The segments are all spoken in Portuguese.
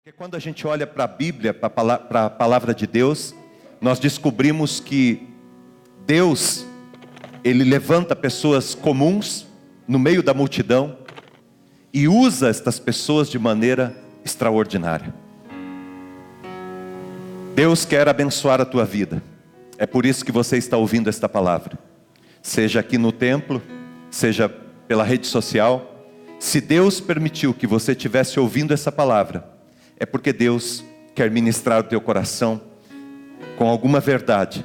Porque quando a gente olha para a Bíblia, para a palavra de Deus, nós descobrimos que Deus, Ele levanta pessoas comuns no meio da multidão e usa estas pessoas de maneira extraordinária. Deus quer abençoar a tua vida. É por isso que você está ouvindo esta palavra. Seja aqui no templo, seja pela rede social. Se Deus permitiu que você estivesse ouvindo essa palavra, é porque Deus quer ministrar o teu coração com alguma verdade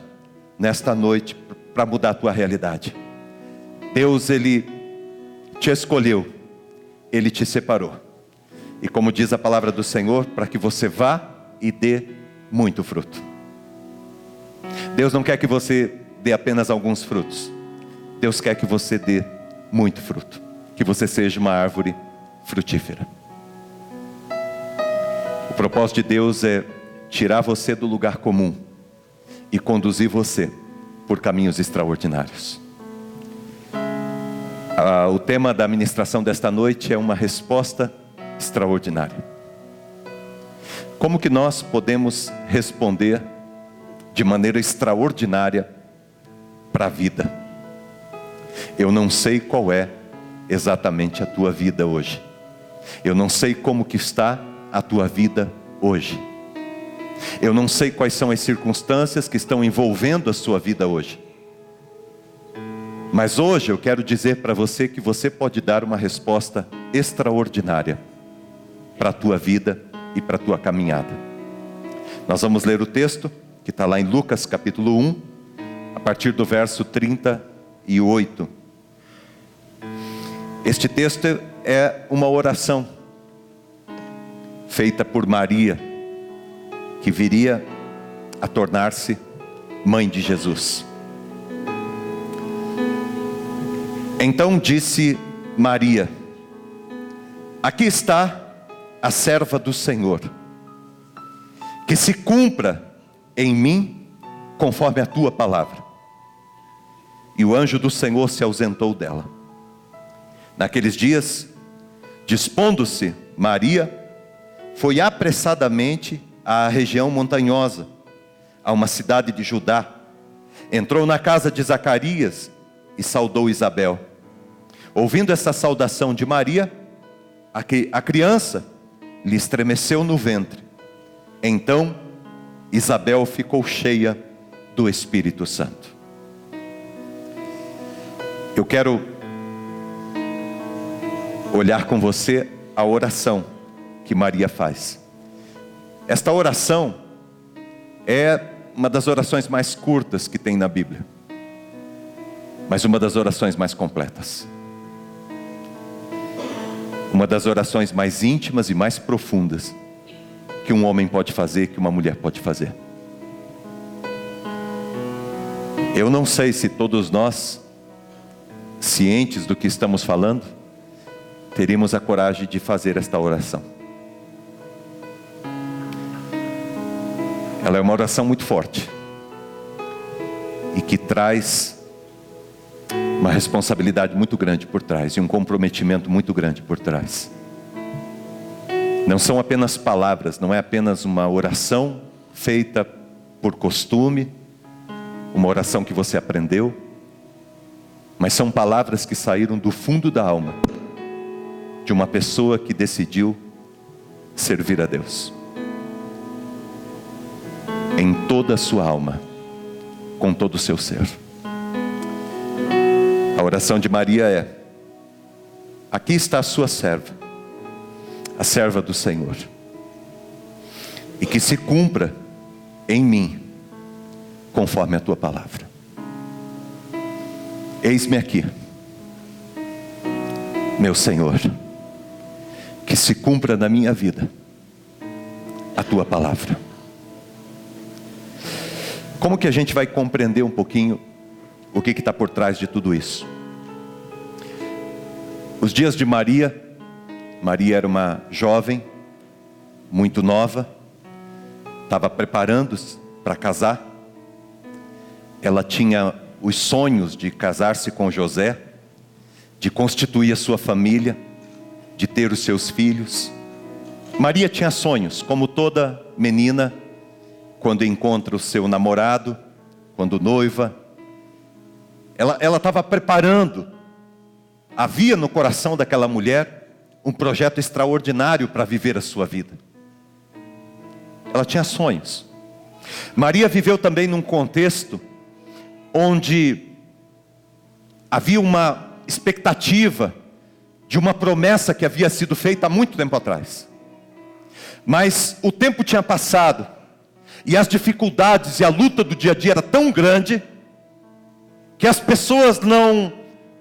nesta noite para mudar a tua realidade. Deus, Ele te escolheu, Ele te separou. E como diz a palavra do Senhor, para que você vá e dê muito fruto. Deus não quer que você dê apenas alguns frutos. Deus quer que você dê muito fruto. Que você seja uma árvore frutífera. O propósito de Deus é tirar você do lugar comum e conduzir você por caminhos extraordinários. O tema da ministração desta noite é uma resposta extraordinária. Como que nós podemos responder de maneira extraordinária para a vida? Eu não sei qual é exatamente a tua vida hoje. Eu não sei como que está a tua vida hoje. Eu não sei quais são as circunstâncias que estão envolvendo a sua vida hoje. Mas hoje eu quero dizer para você que você pode dar uma resposta extraordinária para a tua vida e para a tua caminhada. Nós vamos ler o texto que está lá em Lucas capítulo 1, a partir do verso 38. Este texto é uma oração feita por Maria, que viria a tornar-se mãe de Jesus. Então disse Maria: aqui está a serva do Senhor, que se cumpra em mim conforme a tua palavra. E o anjo do Senhor se ausentou dela. Naqueles dias, dispondo-se Maria, foi apressadamente à região montanhosa, a uma cidade de Judá. Entrou na casa de Zacarias e saudou Isabel. Ouvindo essa saudação de Maria, a criança lhe estremeceu no ventre. Então Isabel ficou cheia do Espírito Santo. Eu quero olhar com você a oração que Maria faz. Esta oração é uma das orações mais curtas que tem na Bíblia, mas uma das orações mais completas. Uma das orações mais íntimas e mais profundas que um homem pode fazer, que uma mulher pode fazer. Eu não sei se todos nós, cientes do que estamos falando, teríamos a coragem de fazer esta oração. Ela é uma oração muito forte e que traz uma responsabilidade muito grande por trás e um comprometimento muito grande por trás. Não são apenas palavras, não é apenas uma oração feita por costume, uma oração que você aprendeu, mas são palavras que saíram do fundo da alma de uma pessoa que decidiu servir a Deus em toda a sua alma, com todo o seu ser. A oração de Maria é: aqui está a sua serva, a serva do Senhor, e que se cumpra em mim conforme a tua palavra. Eis-me aqui, meu Senhor, que se cumpra na minha vida a tua palavra. Como que a gente vai compreender um pouquinho o que está por trás de tudo isso? Os dias de Maria, Maria era uma jovem, muito nova, estava preparando-se para casar. Ela tinha os sonhos de casar-se com José, de constituir a sua família, de ter os seus filhos. Maria tinha sonhos, como toda menina, quando encontra o seu namorado, quando noiva. Ela estava preparando. Havia no coração daquela mulher um projeto extraordinário para viver a sua vida. Ela tinha sonhos. Maria viveu também num contexto onde havia uma expectativa de uma promessa que havia sido feita há muito tempo atrás. Mas o tempo tinha passado, e as dificuldades e a luta do dia a dia era tão grande, que as pessoas não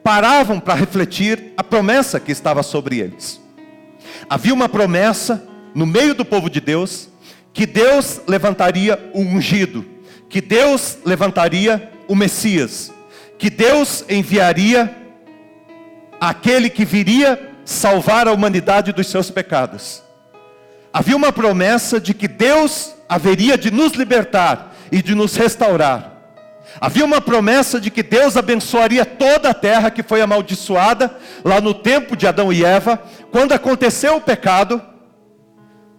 paravam para refletir a promessa que estava sobre eles. Havia uma promessa no meio do povo de Deus, que Deus levantaria o ungido, que Deus levantaria o Messias, que Deus enviaria aquele que viria salvar a humanidade dos seus pecados. Havia uma promessa de que Deus haveria de nos libertar e de nos restaurar. Havia uma promessa de que Deus abençoaria toda a terra que foi amaldiçoada lá no tempo de Adão e Eva. Quando aconteceu o pecado,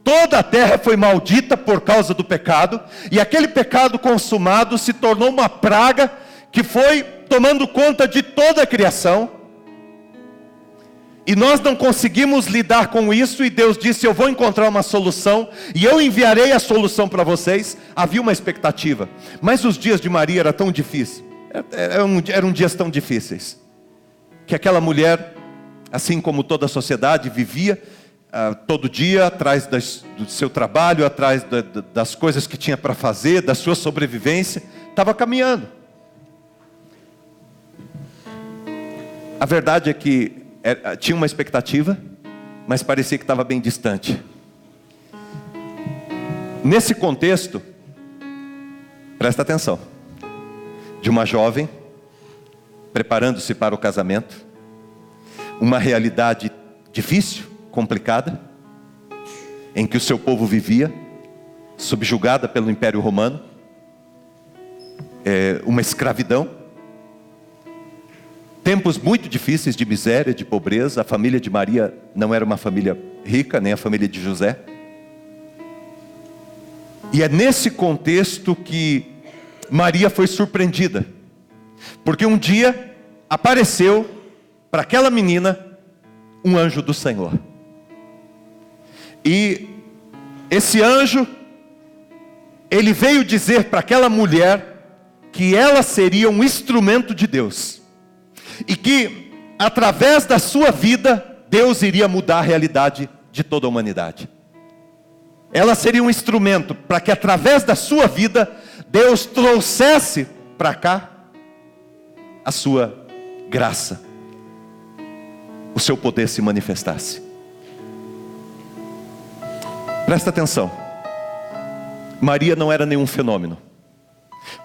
toda a terra foi maldita por causa do pecado, e aquele pecado consumado se tornou uma praga que foi tomando conta de toda a criação. E nós não conseguimos lidar com isso, e Deus disse: eu vou encontrar uma solução, e eu enviarei a solução para vocês. Havia uma expectativa, mas os dias de Maria eram tão difíceis, eram dias tão difíceis, que aquela mulher, assim como toda a sociedade, vivia todo dia atrás do seu trabalho, atrás das coisas que tinha para fazer, da sua sobrevivência, estava caminhando. A verdade é que tinha uma expectativa, mas parecia que estava bem distante. Nesse contexto, presta atenção, de uma jovem preparando-se para o casamento, uma realidade difícil, complicada, em que o seu povo vivia, subjugada pelo Império Romano, uma escravidão, tempos muito difíceis de miséria, de pobreza. A família de Maria não era uma família rica, nem a família de José. E é nesse contexto que Maria foi surpreendida, porque um dia apareceu para aquela menina um anjo do Senhor. E esse anjo, ele veio dizer para aquela mulher que ela seria um instrumento de Deus, e que através da sua vida Deus iria mudar a realidade de toda a humanidade. Ela seria um instrumento para que através da sua vida Deus trouxesse para cá a sua graça, o seu poder se manifestasse. Presta atenção, Maria não era nenhum fenômeno,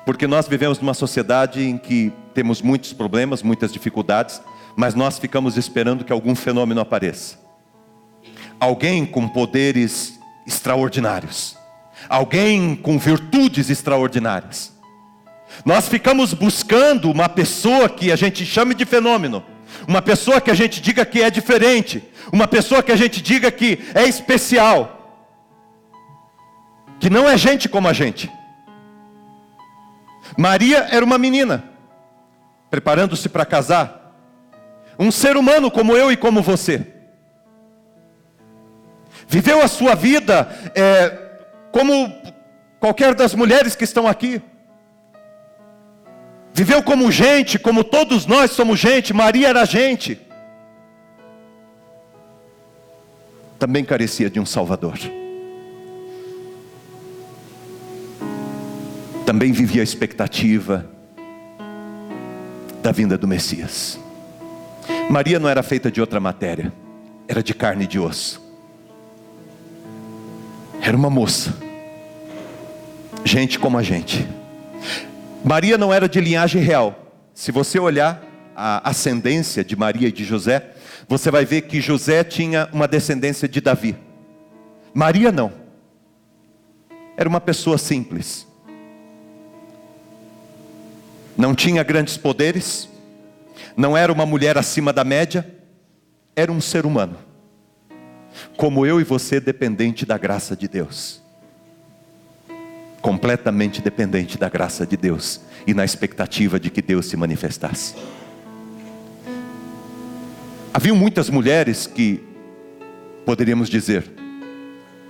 porque nós vivemos numa sociedade em que temos muitos problemas, muitas dificuldades, mas nós ficamos esperando que algum fenômeno apareça. Alguém com poderes extraordinários, alguém com virtudes extraordinárias. Nós ficamos buscando uma pessoa que a gente chame de fenômeno, uma pessoa que a gente diga que é diferente, uma pessoa que a gente diga que é especial, que não é gente como a gente. Maria era uma menina, preparando-se para casar, um ser humano como eu e como você. Viveu a sua vida como qualquer das mulheres que estão aqui. Viveu como gente, como todos nós somos gente. Maria era gente. Também carecia de um Salvador. Também vivia a expectativa da vinda do Messias. Maria não era feita de outra matéria, era de carne e de osso. Era uma moça, gente como a gente. Maria não era de linhagem real. Se você olhar a ascendência de Maria e de José, você vai ver que José tinha uma descendência de Davi. Maria não. Era uma pessoa simples. Não tinha grandes poderes, não era uma mulher acima da média, era um ser humano, como eu e você, dependente da graça de Deus. Completamente dependente da graça de Deus. E na expectativa de que Deus se manifestasse. Havia muitas mulheres que, poderíamos dizer,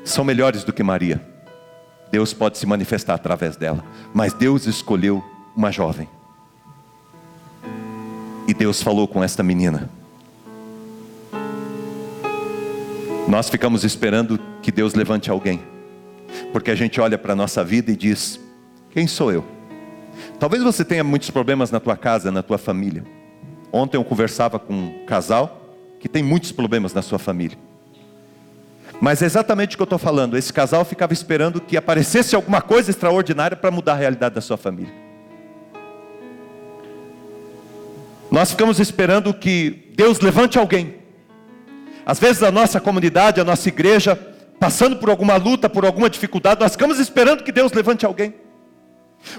são melhores do que Maria. Deus pode se manifestar através dela. Mas Deus escolheu uma jovem. E Deus falou com esta menina. Nós ficamos esperando que Deus levante alguém. Porque a gente olha para a nossa vida e diz: quem sou eu? Talvez você tenha muitos problemas na tua casa, na tua família. Ontem eu conversava com um casal que tem muitos problemas na sua família. Mas é exatamente o que eu estou falando. Esse casal ficava esperando que aparecesse alguma coisa extraordinária para mudar a realidade da sua família. Nós ficamos esperando que Deus levante alguém. Às vezes a nossa comunidade, a nossa igreja, passando por alguma luta, por alguma dificuldade, nós ficamos esperando que Deus levante alguém.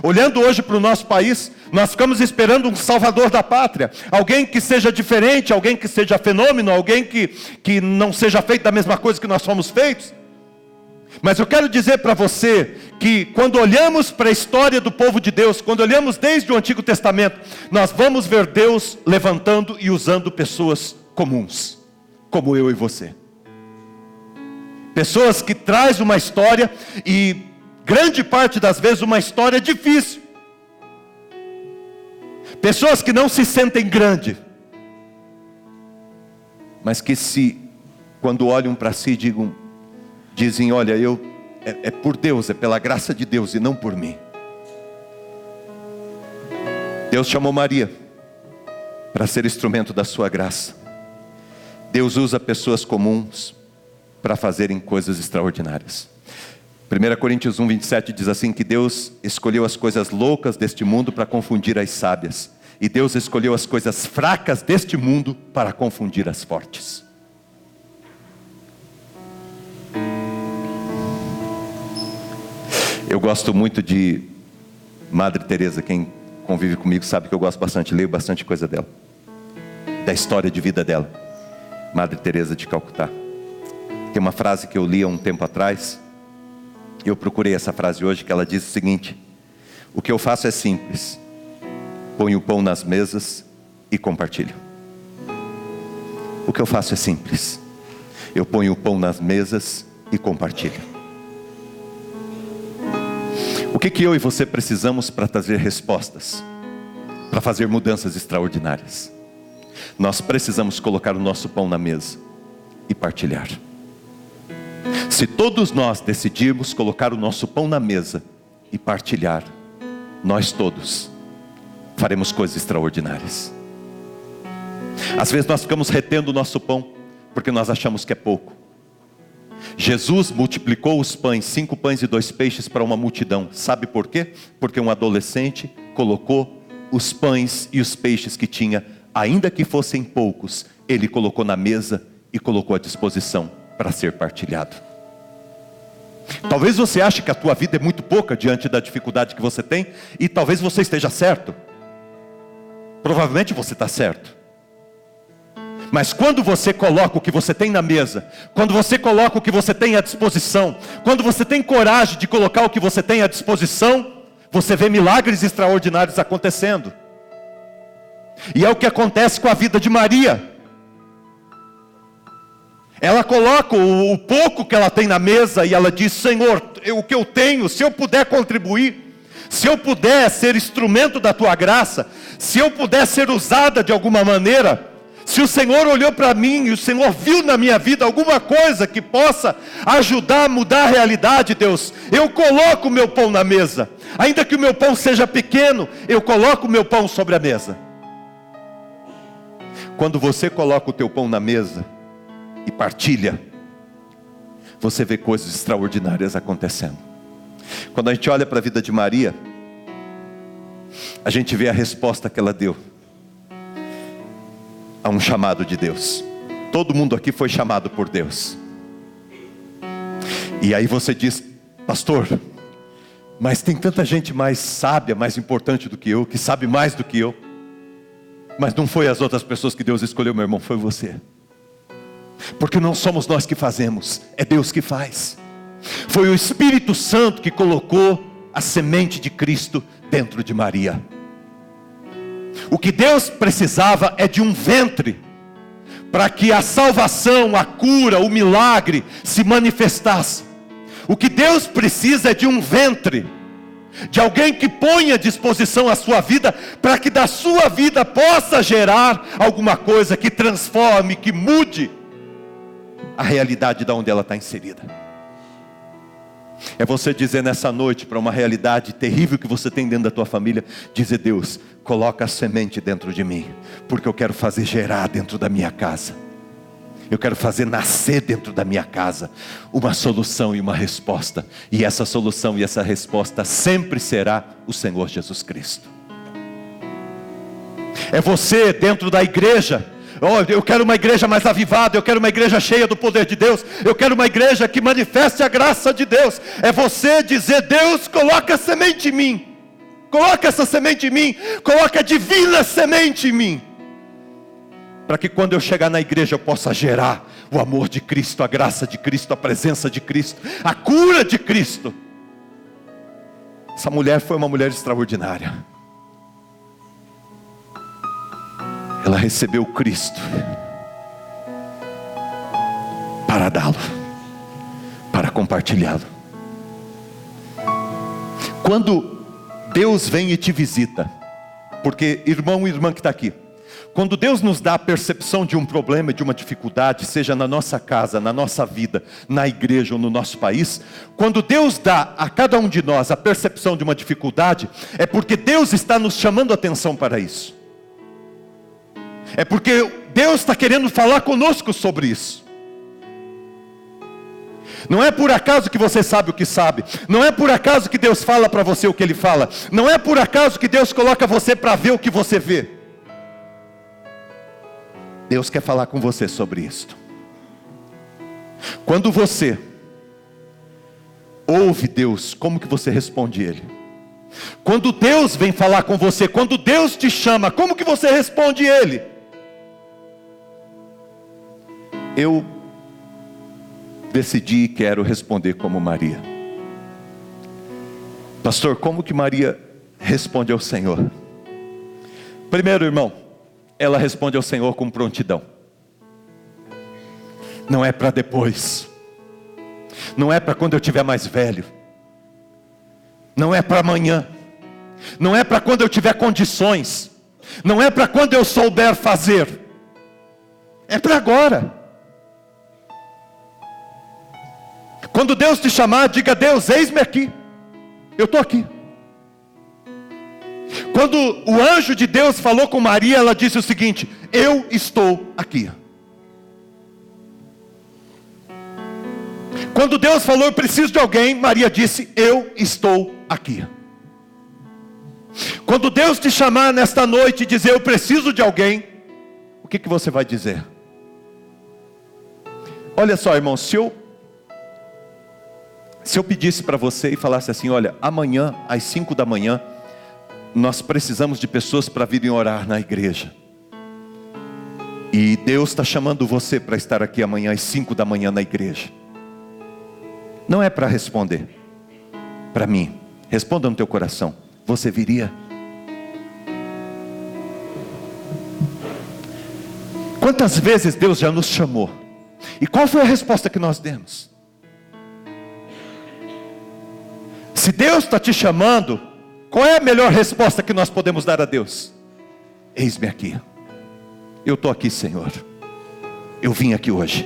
Olhando hoje para o nosso país, nós ficamos esperando um salvador da pátria. Alguém que seja diferente, alguém que seja fenômeno, alguém que não seja feito da mesma coisa que nós somos feitos. Mas eu quero dizer para você que quando olhamos para a história do povo de Deus, quando olhamos desde o Antigo Testamento, nós vamos ver Deus levantando e usando pessoas comuns, como eu e você. Pessoas que trazem uma história, e grande parte das vezes uma história difícil. Pessoas que não se sentem grandes, mas que quando olham para si, dizem: olha, é por Deus, é pela graça de Deus e não por mim. Deus chamou Maria para ser instrumento da sua graça. Deus usa pessoas comuns para fazerem coisas extraordinárias. 1 Coríntios 1:27 diz assim, que Deus escolheu as coisas loucas deste mundo para confundir as sábias. E Deus escolheu as coisas fracas deste mundo para confundir as fortes. Eu gosto muito de Madre Teresa. Quem convive comigo sabe que eu gosto bastante, leio bastante coisa dela, da história de vida dela. Madre Teresa de Calcutá. Tem uma frase que eu li há um tempo atrás, eu procurei essa frase hoje, que ela diz o seguinte: o que eu faço é simples, ponho o pão nas mesas e compartilho. O que eu faço é simples, eu ponho o pão nas mesas e compartilho. O que eu e você precisamos para trazer respostas, para fazer mudanças extraordinárias? Nós precisamos colocar o nosso pão na mesa e partilhar. Se todos nós decidirmos colocar o nosso pão na mesa e partilhar, nós todos faremos coisas extraordinárias. Às vezes nós ficamos retendo o nosso pão porque nós achamos que é pouco. Jesus multiplicou os pães, 5 pães e 2 peixes para uma multidão. Sabe por quê? Porque um adolescente colocou os pães e os peixes que tinha, ainda que fossem poucos, ele colocou na mesa e colocou à disposição para ser partilhado. Talvez você ache que a tua vida é muito pouca diante da dificuldade que você tem, e talvez você esteja certo. Provavelmente você está certo. Mas quando você coloca o que você tem na mesa, quando você coloca o que você tem à disposição, quando você tem coragem de colocar o que você tem à disposição, você vê milagres extraordinários acontecendo. E é o que acontece com a vida de Maria. Ela coloca o pouco que ela tem na mesa e ela diz: Senhor, o que eu tenho, se eu puder contribuir, se eu puder ser instrumento da tua graça, se eu puder ser usada de alguma maneira, se o Senhor olhou para mim e o Senhor viu na minha vida alguma coisa que possa ajudar a mudar a realidade, Deus, eu coloco o meu pão na mesa. Ainda que o meu pão seja pequeno, eu coloco o meu pão sobre a mesa. Quando você coloca o teu pão na mesa e partilha, você vê coisas extraordinárias acontecendo. Quando a gente olha para a vida de Maria, a gente vê a resposta que ela deu a um chamado de Deus. Todo mundo aqui foi chamado por Deus. E aí você diz: pastor, mas tem tanta gente mais sábia, mais importante do que eu, que sabe mais do que eu. Mas não foi as outras pessoas que Deus escolheu, meu irmão, foi você. Porque não somos nós que fazemos, é Deus que faz. Foi o Espírito Santo que colocou a semente de Cristo dentro de Maria. O que Deus precisava é de um ventre, para que a salvação, a cura, o milagre se manifestasse. O que Deus precisa é de um ventre, de alguém que ponha à disposição a sua vida, para que da sua vida possa gerar alguma coisa que transforme, que mude a realidade de onde ela está inserida. É você dizer nessa noite para uma realidade terrível que você tem dentro da tua família, dizer: Deus, coloca a semente dentro de mim, porque eu quero fazer gerar dentro da minha casa. Eu quero fazer nascer dentro da minha casa uma solução e uma resposta. E essa solução e essa resposta sempre será o Senhor Jesus Cristo. É você dentro da igreja. Oh, eu quero uma igreja mais avivada, eu quero uma igreja cheia do poder de Deus, eu quero uma igreja que manifeste a graça de Deus. É você dizer: Deus, coloca a semente em mim, coloca essa semente em mim, coloca a divina semente em mim, para que quando eu chegar na igreja eu possa gerar o amor de Cristo, a graça de Cristo, a presença de Cristo, a cura de Cristo. Essa mulher foi uma mulher extraordinária. Ela recebeu Cristo para dá-lo, para compartilhá-lo. Quando Deus vem e te visita, porque irmão e irmã que está aqui, quando Deus nos dá a percepção de um problema, de uma dificuldade, seja na nossa casa, na nossa vida, na igreja ou no nosso país, quando Deus dá a cada um de nós a percepção de uma dificuldade, é porque Deus está nos chamando a atenção para isso. É porque Deus está querendo falar conosco sobre isso. Não é por acaso que você sabe o que sabe. Não é por acaso que Deus fala para você o que Ele fala. Não é por acaso que Deus coloca você para ver o que você vê. Deus quer falar com você sobre isto. Quando você ouve Deus, como que você responde Ele? Quando Deus vem falar com você, quando Deus te chama, como que você responde Ele? Eu decidi e quero responder como Maria. Pastor, como que Maria responde ao Senhor? Primeiro, irmão, ela responde ao Senhor com prontidão. Não é para depois. Não é para quando eu estiver mais velho. Não é para amanhã. Não é para quando eu tiver condições. Não é para quando eu souber fazer. É para agora. Quando Deus te chamar, diga: Deus, eis-me aqui. Eu estou aqui. Quando o anjo de Deus falou com Maria, ela disse o seguinte: eu estou aqui. Quando Deus falou: eu preciso de alguém, Maria disse: eu estou aqui. Quando Deus te chamar nesta noite e dizer: eu preciso de alguém, o que você vai dizer? Olha só, irmão, se eu pedisse para você e falasse assim: olha, amanhã às 5 da manhã nós precisamos de pessoas para virem orar na igreja, e Deus está chamando você para estar aqui amanhã às 5 da manhã na igreja, não é para responder para mim, responda no teu coração: você viria? Quantas vezes Deus já nos chamou, e qual foi a resposta que nós demos? Se Deus está te chamando, qual é a melhor resposta que nós podemos dar a Deus? Eis-me aqui. Eu estou aqui, Senhor. Eu vim aqui hoje.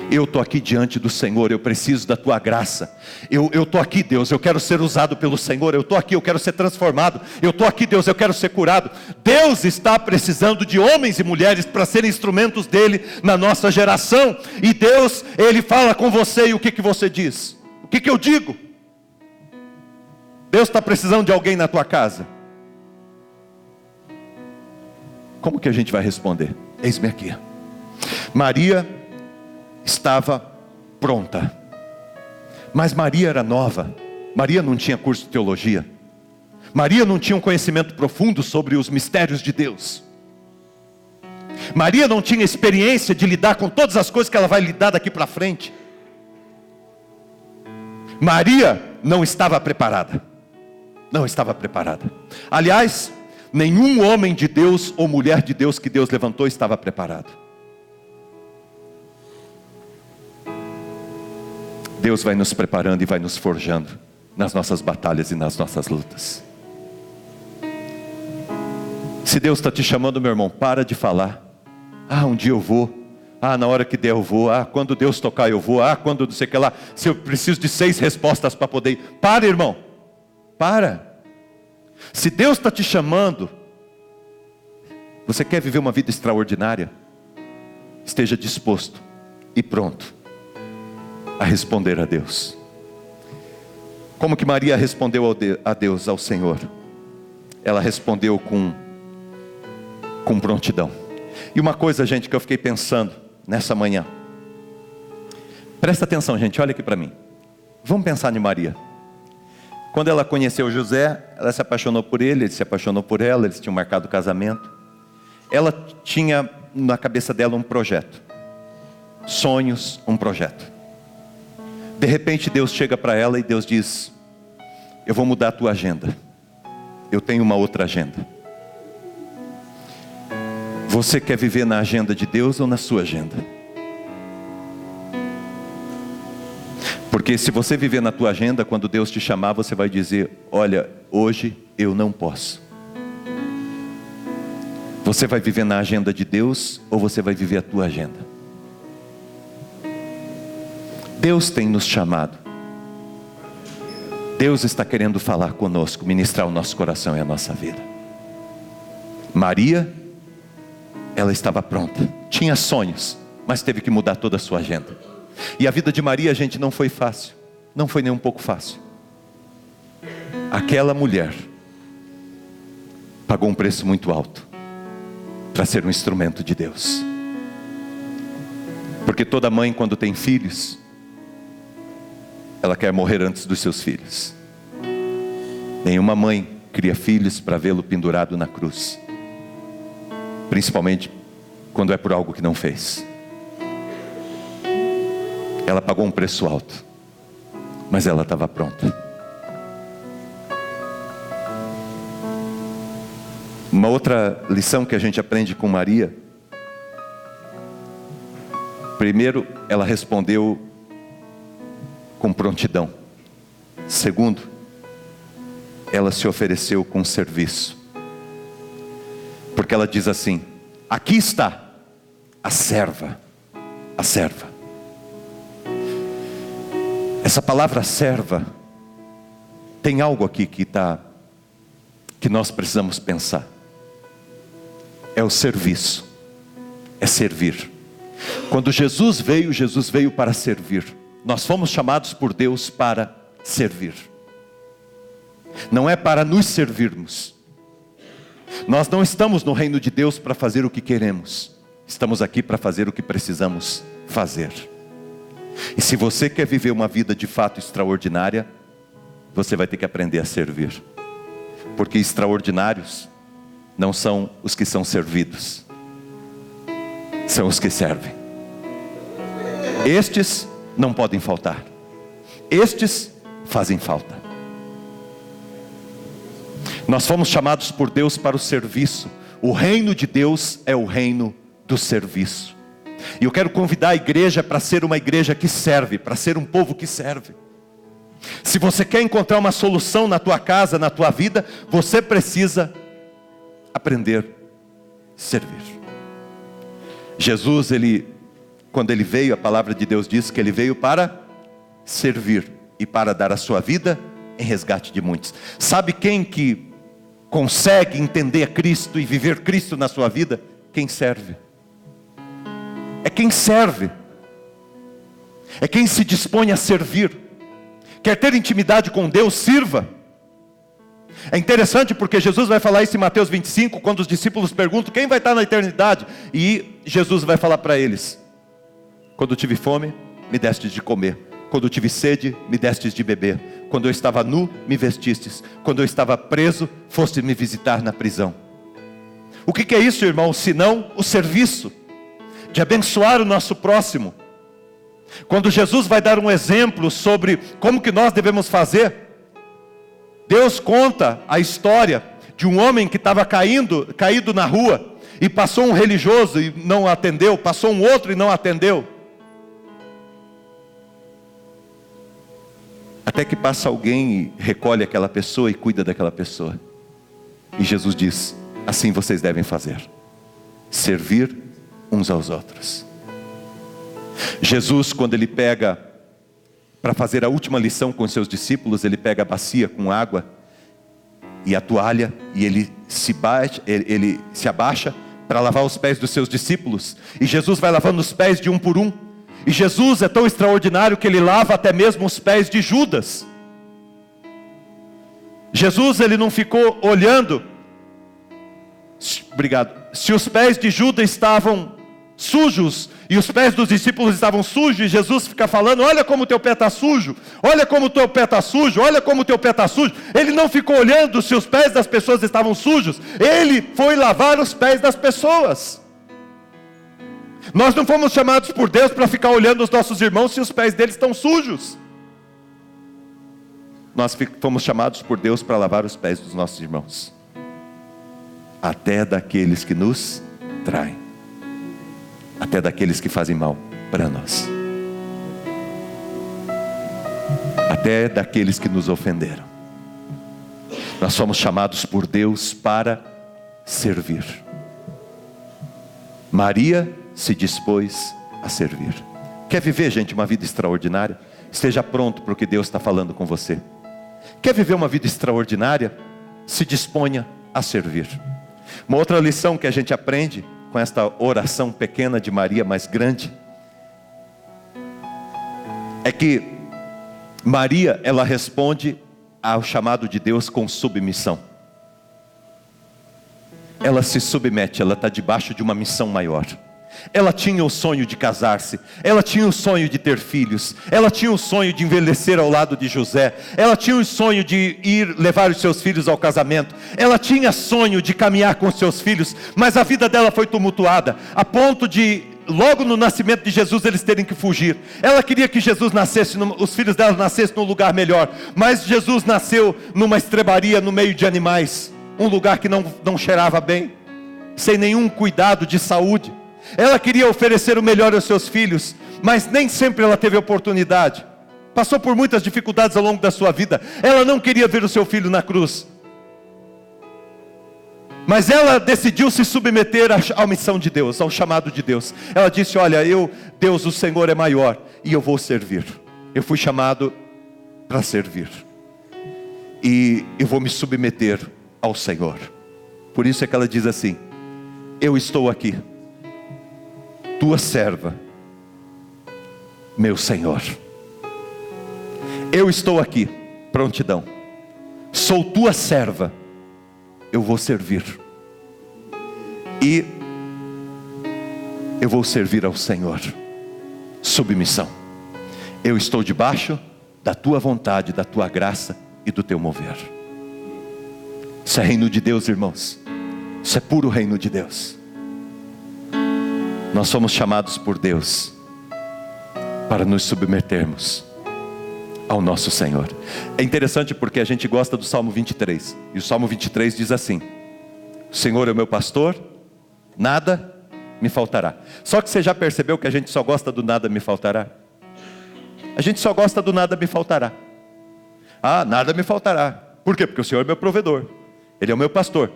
Eu estou aqui diante do Senhor. Eu preciso da tua graça. Eu estou aqui, Deus. Eu quero ser usado pelo Senhor. Eu estou aqui, eu quero ser transformado. Eu estou aqui, Deus. Eu quero ser curado. Deus está precisando de homens e mulheres para serem instrumentos dele na nossa geração. E Deus, Ele fala com você, e o que você diz? O que eu digo? Deus está precisando de alguém na tua casa. Como que a gente vai responder? Eis-me aqui. Maria estava pronta. Mas Maria era nova. Maria não tinha curso de teologia. Maria não tinha um conhecimento profundo sobre os mistérios de Deus. Maria não tinha experiência de lidar com todas as coisas que ela vai lidar daqui para frente. Maria não estava preparada. Não estava preparada. Aliás, nenhum homem de Deus ou mulher de Deus que Deus levantou estava preparado. Deus vai nos preparando e vai nos forjando nas nossas batalhas e nas nossas lutas. Se Deus está te chamando, meu irmão, para de falar. Um dia eu vou. Na hora que der eu vou. Quando Deus tocar eu vou. Quando não sei o que lá. Se eu preciso de 6 respostas para poder ir. Para, irmão. Para. Se Deus está te chamando, você quer viver uma vida extraordinária? Esteja disposto e pronto a responder a Deus. Como que Maria respondeu a Deus, ao Senhor? Ela respondeu com prontidão. E uma coisa, gente, que eu fiquei pensando nessa manhã. Presta atenção, gente, olha aqui para mim. Vamos pensar em Maria. Quando ela conheceu José, ela se apaixonou por ele se apaixonou por ela, eles tinham marcado o casamento. Ela tinha na cabeça dela um projeto. Sonhos, um projeto. De repente Deus chega para ela e Deus diz: eu vou mudar a tua agenda. Eu tenho uma outra agenda. Você quer viver na agenda de Deus ou na sua agenda? Porque se você viver na tua agenda, quando Deus te chamar, você vai dizer: olha, hoje eu não posso. Você vai viver na agenda de Deus ou você vai viver a tua agenda? Deus tem nos chamado. Deus está querendo falar conosco, ministrar o nosso coração e a nossa vida. Maria, ela estava pronta, tinha sonhos, mas teve que mudar toda a sua agenda. E a vida de Maria, gente, não foi fácil. Não foi nem um pouco fácil. Aquela mulher pagou um preço muito alto para ser um instrumento de Deus. Porque toda mãe, quando tem filhos, ela quer morrer antes dos seus filhos. Nenhuma mãe cria filhos para vê-lo pendurado na cruz. Principalmente quando é por algo que não fez. Ela pagou um preço alto, mas ela estava pronta. Uma outra lição que a gente aprende com Maria. Primeiro, ela respondeu com prontidão. Segundo, ela se ofereceu com serviço. Porque ela diz assim: aqui está a serva. A serva. Essa palavra serva tem algo aqui que nós precisamos pensar. É o serviço. É servir. Quando Jesus veio para servir. Nós fomos chamados por Deus para servir. Não é para nos servirmos. Nós não estamos no reino de Deus para fazer o que queremos. Estamos aqui para fazer o que precisamos fazer. E se você quer viver uma vida de fato extraordinária, você vai ter que aprender a servir. Porque extraordinários não são os que são servidos, são os que servem. Estes não podem faltar. Estes fazem falta. Nós fomos chamados por Deus para o serviço. O reino de Deus é o reino do serviço. E eu quero convidar a igreja para ser uma igreja que serve, para ser um povo que serve. Se você quer encontrar uma solução na tua casa, na tua vida, você precisa aprender a servir. Jesus, quando ele veio, a palavra de Deus diz que ele veio para servir e para dar a sua vida em resgate de muitos. Sabe quem que consegue entender Cristo e viver Cristo na sua vida? Quem serve. É quem serve. É quem se dispõe a servir. Quer ter intimidade com Deus? Sirva. É interessante porque Jesus vai falar isso em Mateus 25, quando os discípulos perguntam quem vai estar na eternidade. E Jesus vai falar para eles: quando tive fome, me destes de comer. Quando tive sede, me destes de beber. Quando eu estava nu, me vestistes. Quando eu estava preso, foste me visitar na prisão. O que é isso, irmão? Senão o serviço, de abençoar o nosso próximo. Quando Jesus vai dar um exemplo sobre como que nós devemos fazer, Deus conta a história de um homem que estava caído na rua, e passou um religioso e não atendeu, passou um outro e não atendeu. Até que passa alguém e recolhe aquela pessoa e cuida daquela pessoa. E Jesus diz: assim vocês devem fazer, servir uns aos outros. Jesus, quando ele pega para fazer a última lição com os seus discípulos, ele pega a bacia com água e a toalha, e ele se abaixa para lavar os pés dos seus discípulos. E Jesus vai lavando os pés de um por um. E Jesus é tão extraordinário que ele lava até mesmo os pés de Judas. Jesus, ele não ficou olhando, se os pés de Judas estavam sujos e os pés dos discípulos estavam sujos, e Jesus fica falando: olha como o teu pé está sujo, olha como o teu pé está sujo, olha como o teu pé está sujo. Ele não ficou olhando se os pés das pessoas estavam sujos, ele foi lavar os pés das pessoas. Nós não fomos chamados por Deus para ficar olhando os nossos irmãos se os pés deles estão sujos. Nós fomos chamados por Deus para lavar os pés dos nossos irmãos, até daqueles que nos traem, até daqueles que fazem mal para nós, até daqueles que nos ofenderam. Nós somos chamados por Deus para servir. Maria se dispôs a servir. Quer viver, gente, uma vida extraordinária? Esteja pronto para o que Deus está falando com você. Quer viver uma vida extraordinária? Se disponha a servir. Uma outra lição que a gente aprende com esta oração pequena de Maria, mas grande, é que Maria, ela responde ao chamado de Deus com submissão. Ela se submete, ela está debaixo de uma missão maior. Ela tinha o sonho de casar-se, ela tinha o sonho de ter filhos, ela tinha o sonho de envelhecer ao lado de José, ela tinha o sonho de levar os seus filhos ao casamento, ela tinha sonho de caminhar com os seus filhos, mas a vida dela foi tumultuada, a ponto de, logo no nascimento de Jesus, eles terem que fugir. Ela queria que Jesus nascesse, os filhos dela nascessem num lugar melhor, mas Jesus nasceu numa estrebaria no meio de animais, um lugar que não cheirava bem, sem nenhum cuidado de saúde. Ela queria oferecer o melhor aos seus filhos, mas nem sempre ela teve oportunidade. Passou por muitas dificuldades ao longo da sua vida. Ela não queria ver o seu filho na cruz, mas ela decidiu se submeter à missão de Deus, ao chamado de Deus. Ela disse: olha, Deus, o Senhor é maior, e eu vou servir. Eu fui chamado para servir, e eu vou me submeter ao Senhor. Por isso é que ela diz assim: eu estou aqui, tua serva, meu Senhor. Eu estou aqui, prontidão. Sou tua serva, eu vou servir. E eu vou servir ao Senhor. Submissão. Eu estou debaixo da tua vontade, da tua graça e do teu mover. Isso é reino de Deus, irmãos. Isso é puro reino de Deus. Nós somos chamados por Deus para nos submetermos ao nosso Senhor. É interessante porque a gente gosta do Salmo 23. E o Salmo 23 diz assim: o Senhor é o meu pastor, nada me faltará. Só que você já percebeu que a gente só gosta do nada me faltará? A gente só gosta do nada me faltará. Ah, nada me faltará. Por quê? Porque o Senhor é meu provedor, Ele é o meu pastor.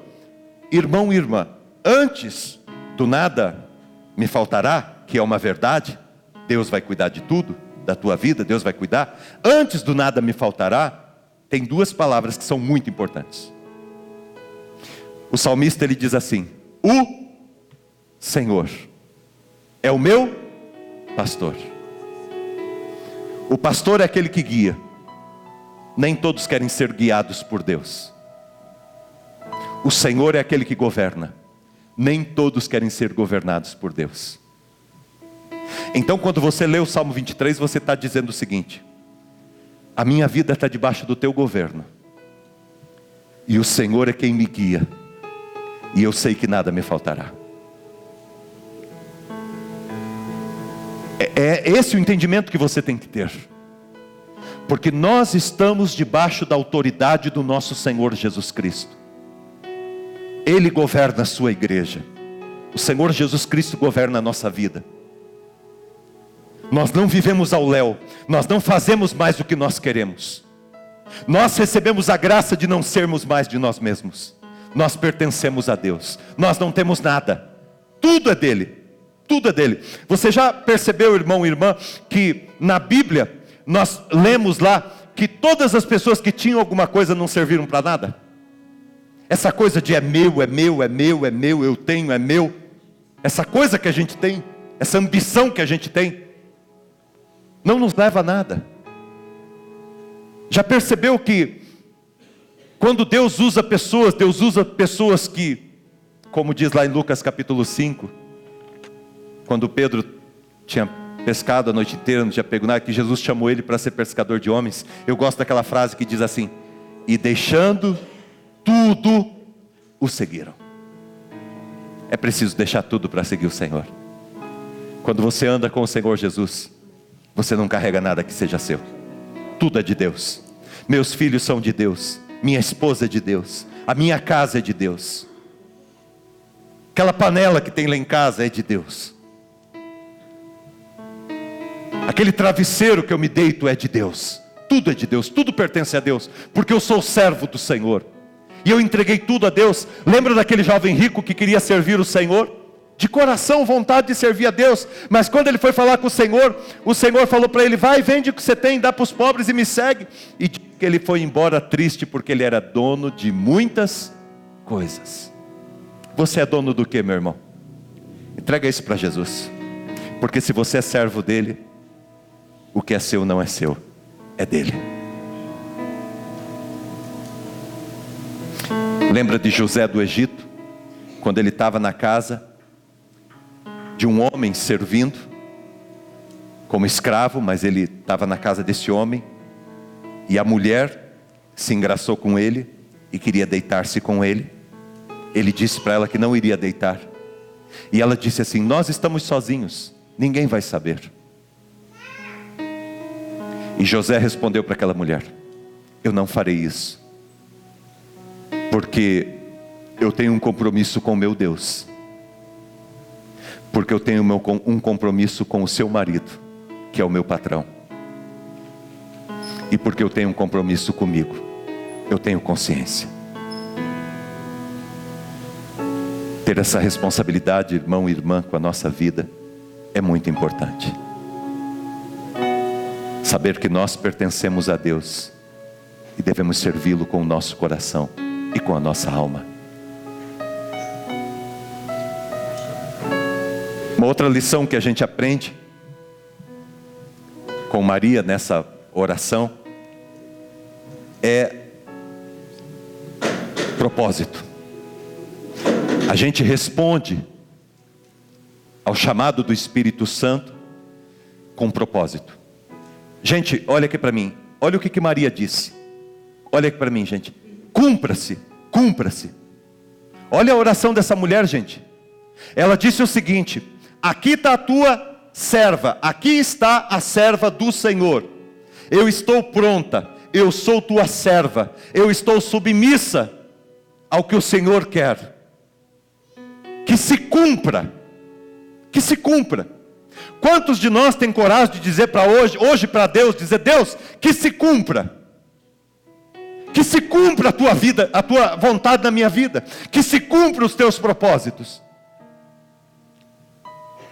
Irmão e irmã, antes do nada me faltará, que é uma verdade, Deus vai cuidar de tudo, da tua vida, Deus vai cuidar. Antes do nada me faltará, tem duas palavras que são muito importantes. O salmista, ele diz assim: o Senhor é o meu pastor. O pastor é aquele que guia. Nem todos querem ser guiados por Deus. O Senhor é aquele que governa. Nem todos querem ser governados por Deus. Então, quando você lê o Salmo 23, você está dizendo o seguinte: a minha vida está debaixo do teu governo, e o Senhor é quem me guia, e eu sei que nada me faltará. É esse o entendimento que você tem que ter. Porque nós estamos debaixo da autoridade do nosso Senhor Jesus Cristo. Ele governa a sua igreja. O Senhor Jesus Cristo governa a nossa vida. Nós não vivemos ao léu. Nós não fazemos mais o que nós queremos. Nós recebemos a graça de não sermos mais de nós mesmos. Nós pertencemos a Deus. Nós não temos nada. Tudo é dele. Tudo é dele. Você já percebeu, irmão e irmã, que na Bíblia nós lemos lá que todas as pessoas que tinham alguma coisa não serviram para nada? Essa coisa de é meu, é meu, é meu, é meu, eu tenho, é meu. Essa coisa que a gente tem, essa ambição que a gente tem, não nos leva a nada. Já percebeu que quando Deus usa pessoas que, como diz lá em Lucas capítulo 5, quando Pedro tinha pescado a noite inteira, não tinha pego nada, que Jesus chamou ele para ser pescador de homens. Eu gosto daquela frase que diz assim: e deixando tudo, o seguiram. É preciso deixar tudo para seguir o Senhor. Quando você anda com o Senhor Jesus, você não carrega nada que seja seu. Tudo é de Deus. Meus filhos são de Deus. Minha esposa é de Deus. A minha casa é de Deus. Aquela panela que tem lá em casa é de Deus. Aquele travesseiro que eu me deito é de Deus. Tudo é de Deus, tudo pertence a Deus, porque eu sou servo do Senhor, e eu entreguei tudo a Deus. Lembra daquele jovem rico que queria servir o Senhor? De coração, vontade de servir a Deus, mas quando ele foi falar com o Senhor falou para ele: vai, vende o que você tem, dá para os pobres e me segue. E que ele foi embora triste, porque ele era dono de muitas coisas. Você é dono do que, meu irmão? Entrega isso para Jesus, porque se você é servo dele, o que é seu não é seu, é dele. Lembra de José do Egito? Quando ele estava na casa de um homem servindo como escravo, mas ele estava na casa desse homem, e a mulher se engraçou com ele e queria deitar-se com ele. Ele disse para ela que não iria deitar, e ela disse assim: nós estamos sozinhos, ninguém vai saber. E José respondeu para aquela mulher: eu não farei isso, porque eu tenho um compromisso com o meu Deus, porque eu tenho um compromisso com o seu marido, que é o meu patrão, e porque eu tenho um compromisso comigo. Eu tenho consciência. Ter essa responsabilidade, irmão e irmã, com a nossa vida é muito importante. Saber que nós pertencemos a Deus e devemos servi-lo com o nosso coração e com a nossa alma. Uma outra lição que a gente aprende com Maria nessa oração é propósito. A gente responde ao chamado do Espírito Santo com propósito. Gente, olha aqui para mim. Olha o que Maria disse. Olha aqui para mim, gente. Cumpra-se, cumpra-se. Olha a oração dessa mulher, gente. Ela disse o seguinte: aqui está a tua serva, aqui está a serva do Senhor. Eu estou pronta, eu sou tua serva, eu estou submissa ao que o Senhor quer. Que se cumpra, que se cumpra. Quantos de nós tem coragem de dizer para hoje para Deus, dizer: Deus, que se cumpra. Que se cumpra a tua vida, a tua vontade na minha vida. Que se cumpra os teus propósitos.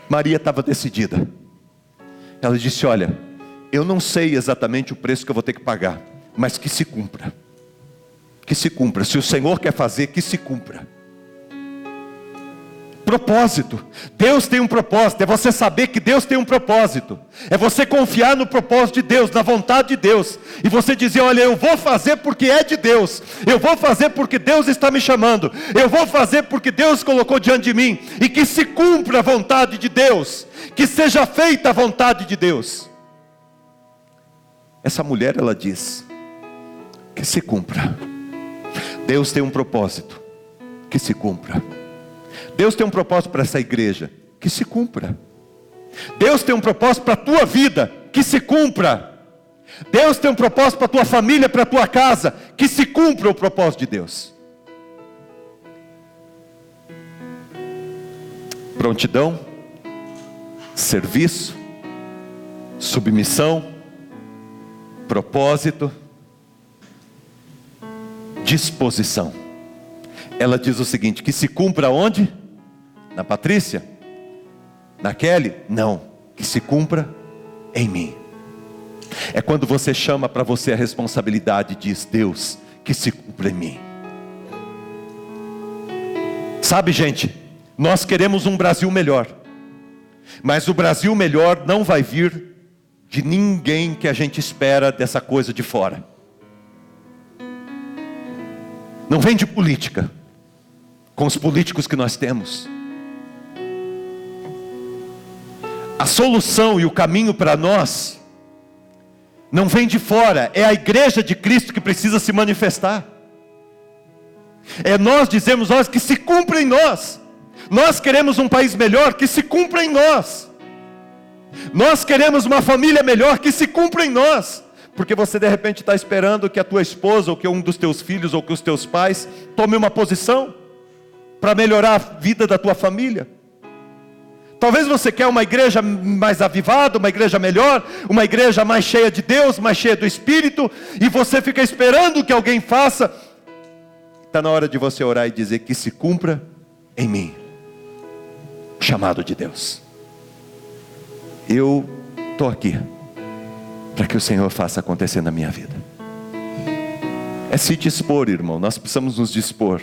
Maria estava decidida. Ela disse: olha, eu não sei exatamente o preço que eu vou ter que pagar, mas que se cumpra. Que se cumpra. Se o Senhor quer fazer, que se cumpra. Propósito. Deus tem um propósito. É você saber que Deus tem um propósito. É você confiar no propósito de Deus, na vontade de Deus. E você dizer: olha, eu vou fazer porque é de Deus. Eu vou fazer porque Deus está me chamando. Eu vou fazer porque Deus colocou diante de mim. E que se cumpra a vontade de Deus. Que seja feita a vontade de Deus. Essa mulher, ela diz: que se cumpra. Deus tem um propósito. que se cumpra. Deus tem um propósito para essa igreja, que se cumpra. Deus tem um propósito para a tua vida, que se cumpra. Deus tem um propósito para a tua família, para a tua casa, que se cumpra o propósito de Deus. Prontidão, serviço, submissão, propósito, disposição. Ela diz o seguinte: que se cumpra onde? Na Patrícia? Na Kelly? Não, que se cumpra em mim. É quando você chama para você a responsabilidade e diz: Deus, que se cumpra em mim. Sabe, gente, nós queremos um Brasil melhor, mas o Brasil melhor não vai vir de ninguém que a gente espera dessa coisa de fora. Não vem de política, com os políticos que nós temos. A solução e o caminho para nós não vem de fora, é a igreja de Cristo que precisa se manifestar. É nós dizemos, nós, que se cumpra em nós. Nós queremos um país melhor, que se cumpra em nós. Nós queremos uma família melhor, que se cumpra em nós. Porque você de repente está esperando que a tua esposa, ou que um dos teus filhos, ou que os teus pais tome uma posição para melhorar a vida da tua família. Talvez você quer uma igreja mais avivada, uma igreja melhor, uma igreja mais cheia de Deus, mais cheia do Espírito, e você fica esperando que alguém faça. Está na hora de você orar e dizer: que se cumpra em mim, chamado de Deus. Eu estou aqui para que o Senhor faça acontecer na minha vida. É se dispor, irmão, nós precisamos nos dispor.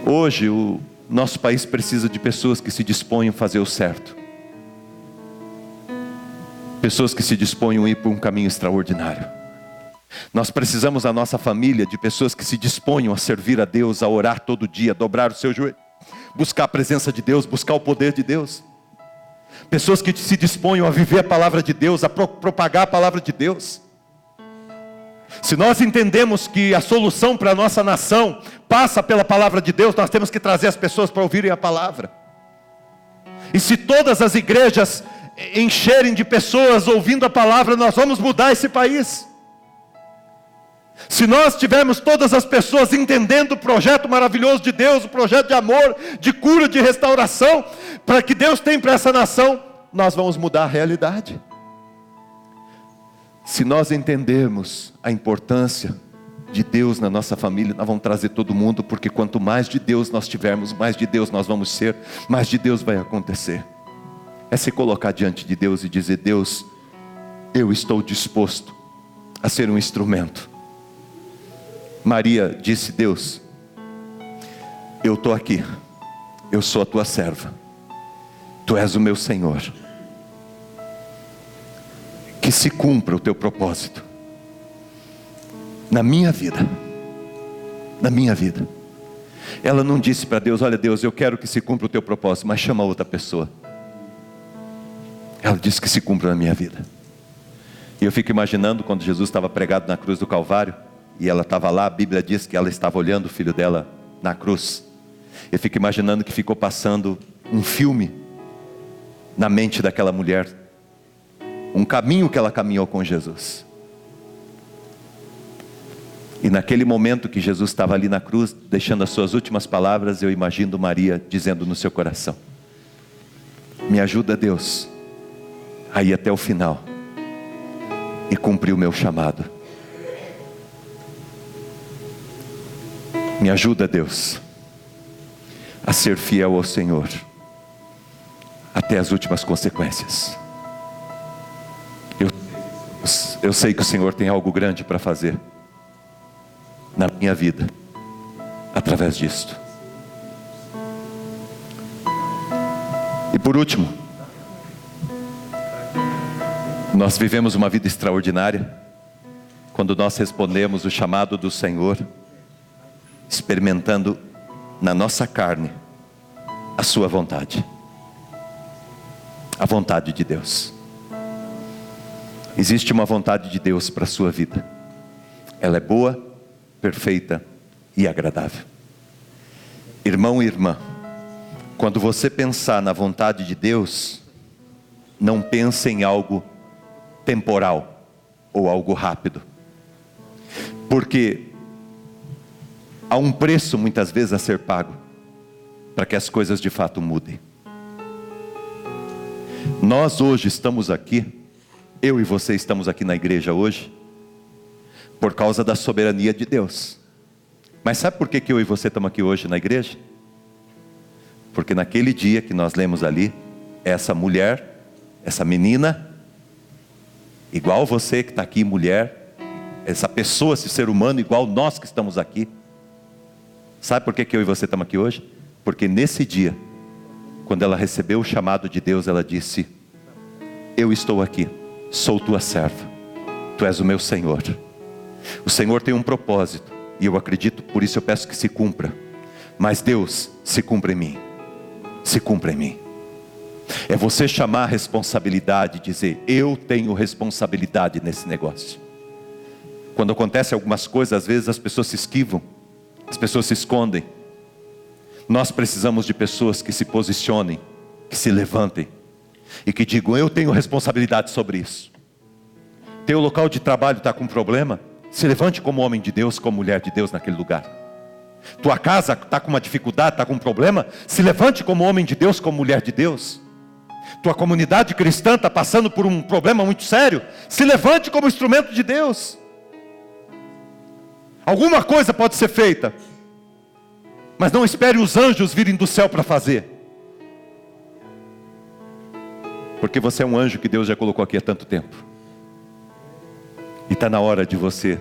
Hoje o nosso país precisa de pessoas que se disponham a fazer o certo. Pessoas que se disponham a ir por um caminho extraordinário. Nós precisamos na nossa família de pessoas que se disponham a servir a Deus, a orar todo dia, a dobrar o seu joelho, buscar a presença de Deus, buscar o poder de Deus. Pessoas que se disponham a viver a palavra de Deus, a propagar a palavra de Deus. Se nós entendemos que a solução para a nossa nação passa pela palavra de Deus, nós temos que trazer as pessoas para ouvirem a palavra. E se todas as igrejas encherem de pessoas ouvindo a palavra, nós vamos mudar esse país. Se nós tivermos todas as pessoas entendendo o projeto maravilhoso de Deus, o projeto de amor, de cura, de restauração, para que Deus tem para essa nação, nós vamos mudar a realidade. Se nós entendermos a importância de Deus na nossa família, nós vamos trazer todo mundo, porque quanto mais de Deus nós tivermos, mais de Deus nós vamos ser, mais de Deus vai acontecer. É se colocar diante de Deus e dizer: Deus, eu estou disposto a ser um instrumento. Maria disse: Deus, eu estou aqui, eu sou a tua serva, tu és o meu Senhor. Que se cumpra o teu propósito na minha vida, na minha vida. Ela não disse para Deus: olha Deus, eu quero que se cumpra o teu propósito, mas chama outra pessoa. Ela disse: que se cumpra na minha vida. E eu fico imaginando quando Jesus estava pregado na cruz do Calvário, e ela estava lá, a Bíblia diz que ela estava olhando o filho dela na cruz. Eu fico imaginando que ficou passando um filme na mente daquela mulher, um caminho que ela caminhou com Jesus. E naquele momento que Jesus estava ali na cruz, deixando as suas últimas palavras, eu imagino Maria dizendo no seu coração: me ajuda, Deus, a ir até o final e cumprir o meu chamado. Me ajuda, Deus, a ser fiel ao Senhor até as últimas consequências. Eu sei que o Senhor tem algo grande para fazer na minha vida através disto. E por último, nós vivemos uma vida extraordinária quando nós respondemos o chamado do Senhor, experimentando na nossa carne a sua vontade, a vontade de Deus. Existe uma vontade de Deus para a sua vida. Ela é boa, perfeita e agradável. Irmão e irmã, quando você pensar na vontade de Deus, não pense em algo temporal ou algo rápido. Porque há um preço muitas vezes a ser pago para que as coisas de fato mudem. Nós hoje estamos aqui, eu e você estamos aqui na igreja hoje, por causa da soberania de Deus. Mas sabe por que eu e você estamos aqui hoje na igreja? Porque naquele dia que nós lemos ali, essa mulher, essa menina, igual você que está aqui, mulher, essa pessoa, esse ser humano, igual nós que estamos aqui. Sabe por que eu e você estamos aqui hoje? Porque nesse dia, quando ela recebeu o chamado de Deus, ela disse: eu estou aqui, sou tua serva, tu és o meu Senhor. O Senhor tem um propósito, e eu acredito, por isso eu peço que se cumpra. Mas Deus, se cumpra em mim, se cumpra em mim. É você chamar a responsabilidade e dizer: eu tenho responsabilidade nesse negócio. Quando acontecem algumas coisas, às vezes as pessoas se esquivam, as pessoas se escondem. Nós precisamos de pessoas que se posicionem, que se levantem e que digam: eu tenho responsabilidade sobre isso. Teu local de trabalho está com problema? Se levante como homem de Deus, como mulher de Deus naquele lugar. Tua casa está com uma dificuldade, está com um problema? Se levante como homem de Deus, como mulher de Deus. Tua comunidade cristã está passando por um problema muito sério? Se levante como instrumento de Deus. Alguma coisa pode ser feita, mas não espere os anjos virem do céu para fazer. Porque você é um anjo que Deus já colocou aqui há tanto tempo. E está na hora de você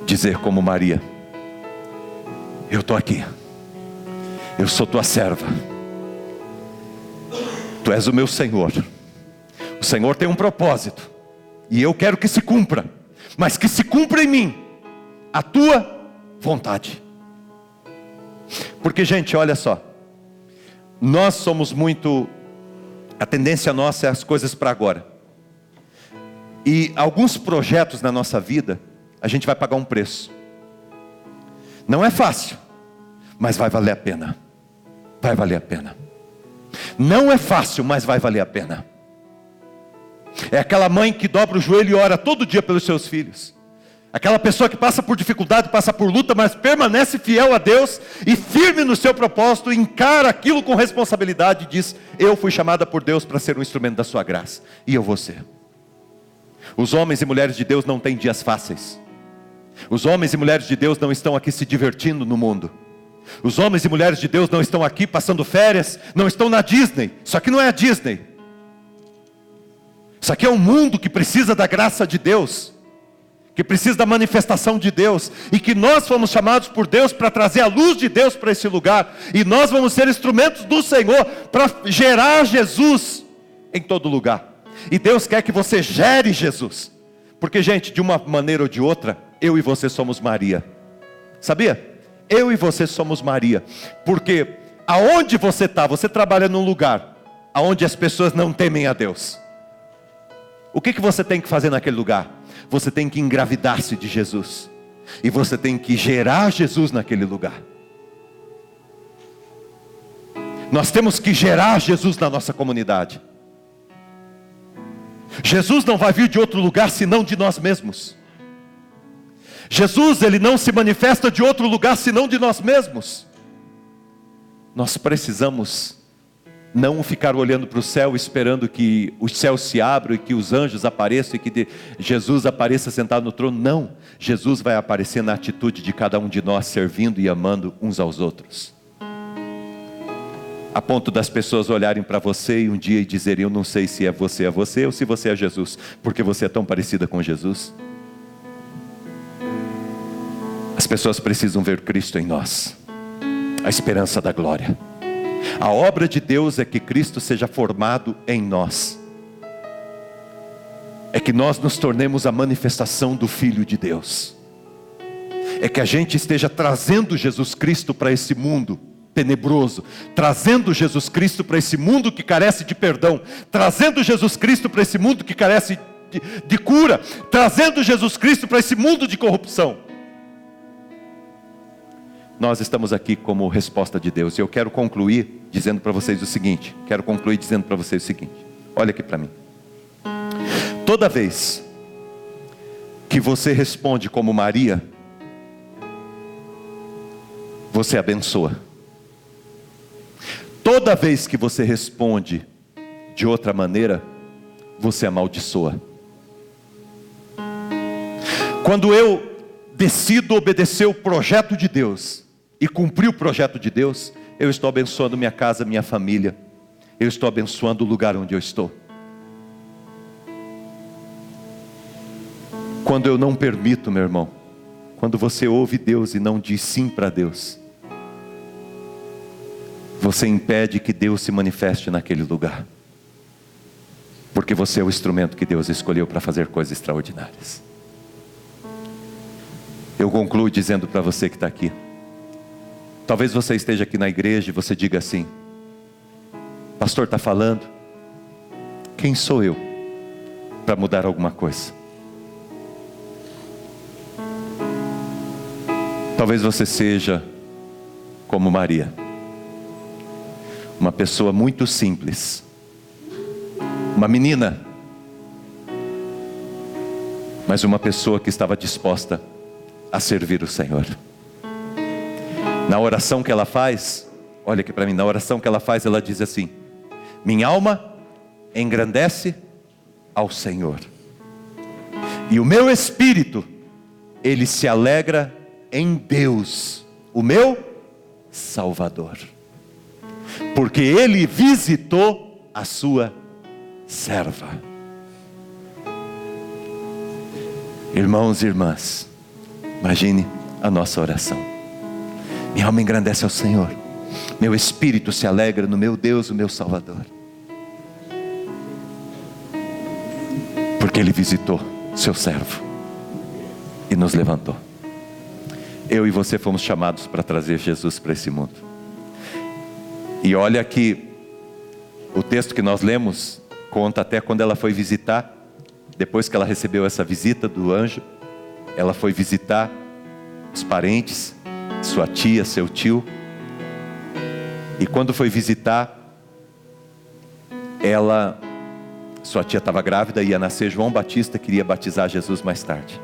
dizer como Maria: eu estou aqui, eu sou tua serva, tu és o meu Senhor. O Senhor tem um propósito, e eu quero que se cumpra, mas que se cumpra em mim a tua vontade. Porque, gente, olha só, nós somos muito, a tendência nossa é as coisas para agora. E alguns projetos na nossa vida, a gente vai pagar um preço. Não é fácil, mas vai valer a pena. Vai valer a pena. Não é fácil, mas vai valer a pena. É aquela mãe que dobra o joelho e ora todo dia pelos seus filhos. Aquela pessoa que passa por dificuldade, passa por luta, mas permanece fiel a Deus e firme no seu propósito, encara aquilo com responsabilidade e diz: eu fui chamada por Deus para ser um instrumento da sua graça, e eu vou ser. Os homens e mulheres de Deus não têm dias fáceis. Os homens e mulheres de Deus não estão aqui se divertindo no mundo. Os homens e mulheres de Deus não estão aqui passando férias, não estão na Disney. Isso aqui não é a Disney. Isso aqui é um mundo que precisa da graça de Deus, que precisa da manifestação de Deus, e que nós fomos chamados por Deus para trazer a luz de Deus para esse lugar, e nós vamos ser instrumentos do Senhor para gerar Jesus em todo lugar. E Deus quer que você gere Jesus, porque, gente, de uma maneira ou de outra, eu e você somos Maria. Sabia? Eu e você somos Maria, porque aonde você está, você trabalha num lugar aonde as pessoas não temem a Deus. O que você tem que fazer naquele lugar? Você tem que engravidar-se de Jesus, e você tem que gerar Jesus naquele lugar. Nós temos que gerar Jesus na nossa comunidade. Jesus não vai vir de outro lugar senão de nós mesmos. Jesus, ele não se manifesta de outro lugar senão de nós mesmos. Nós precisamos não ficar olhando para o céu esperando que o céu se abra e que os anjos apareçam e que Jesus apareça sentado no trono. Não, Jesus vai aparecer na atitude de cada um de nós, servindo e amando uns aos outros, a ponto das pessoas olharem para você e um dia dizerem: eu não sei se é você ou se você é Jesus, porque você é tão parecida com Jesus. As pessoas precisam ver Cristo em nós, a esperança da glória. A obra de Deus é que Cristo seja formado em nós, é que nós nos tornemos a manifestação do Filho de Deus, é que a gente esteja trazendo Jesus Cristo para esse mundo tenebroso, trazendo Jesus Cristo para esse mundo que carece de perdão, trazendo Jesus Cristo para esse mundo que carece de cura, trazendo Jesus Cristo para esse mundo de corrupção. nós estamos aqui como resposta de Deus. E eu quero concluir dizendo para vocês o seguinte. Olha aqui para mim. Toda vez que você responde como Maria, você abençoa. Toda vez que você responde de outra maneira, você amaldiçoa. Quando eu decido obedecer o projeto de Deus e cumprir o projeto de Deus, eu estou abençoando minha casa, minha família. Eu estou abençoando o lugar onde eu estou. Quando eu não permito, meu irmão, quando você ouve Deus e não diz sim para Deus, você impede que Deus se manifeste naquele lugar. Porque você é o instrumento que Deus escolheu para fazer coisas extraordinárias. Eu concluo dizendo para você que está aqui. Talvez você esteja aqui na igreja e você diga assim: pastor está falando, quem sou eu para mudar alguma coisa? Talvez você seja como Maria, uma pessoa muito simples, uma menina, mas uma pessoa que estava disposta a servir o Senhor. Na oração que ela faz, olha aqui para mim, na oração que ela faz, ela diz assim: minha alma engrandece ao Senhor, e o meu espírito, ele se alegra em Deus, o meu Salvador, porque Ele visitou a sua serva. Irmãos e irmãs, imagine a nossa oração. Minha alma engrandece ao Senhor, meu espírito se alegra no meu Deus, o meu Salvador, porque Ele visitou seu servo e nos levantou. Eu e você fomos chamados para trazer Jesus para esse mundo. E olha que o texto que nós lemos conta até quando ela foi visitar. Depois que ela recebeu essa visita do anjo, ela foi visitar os parentes, sua tia, seu tio. E quando foi visitar, sua tia estava grávida, ia nascer João Batista, queria batizar Jesus mais tarde.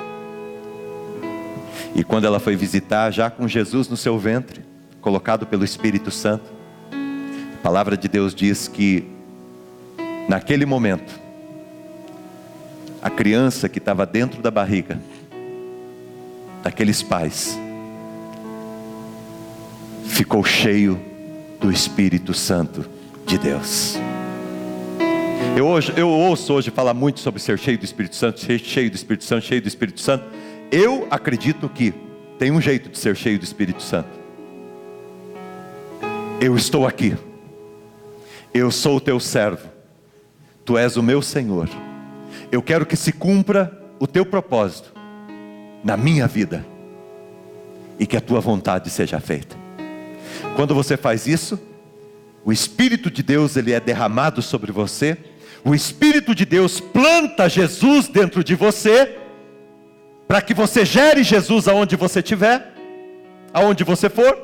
E quando ela foi visitar, já com Jesus no seu ventre, colocado pelo Espírito Santo, a palavra de Deus diz que naquele momento, a criança que estava dentro da barriga daqueles pais ficou cheio do Espírito Santo de Deus. Eu ouço hoje falar muito sobre ser cheio do Espírito Santo, cheio do Espírito Santo, cheio do Espírito Santo. Eu acredito que tem um jeito de ser cheio do Espírito Santo. Eu estou aqui, eu sou o teu servo, tu és o meu Senhor. Eu quero que se cumpra o teu propósito na minha vida e que a tua vontade seja feita. Quando você faz isso, o Espírito de Deus, ele é derramado sobre você. O Espírito de Deus planta Jesus dentro de você, para que você gere Jesus aonde você estiver, aonde você for.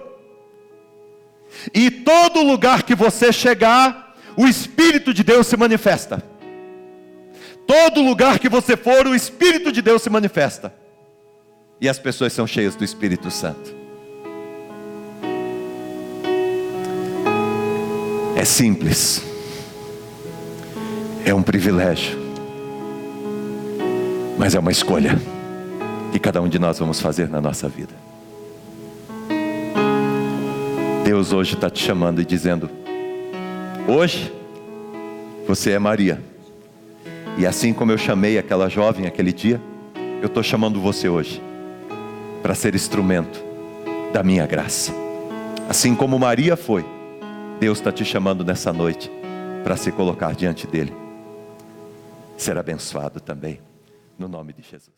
E todo lugar que você chegar, o Espírito de Deus se manifesta. Todo lugar que você for, o Espírito de Deus se manifesta. E as pessoas são cheias do Espírito Santo. É simples. É um privilégio. Mas é uma escolha que cada um de nós vamos fazer na nossa vida. Deus hoje está te chamando e dizendo: hoje você é Maria. E assim como eu chamei aquela jovem aquele dia, eu estou chamando você hoje para ser instrumento da minha graça. Assim como Maria foi, Deus está te chamando nessa noite para se colocar diante dele. Ser abençoado também, no nome de Jesus.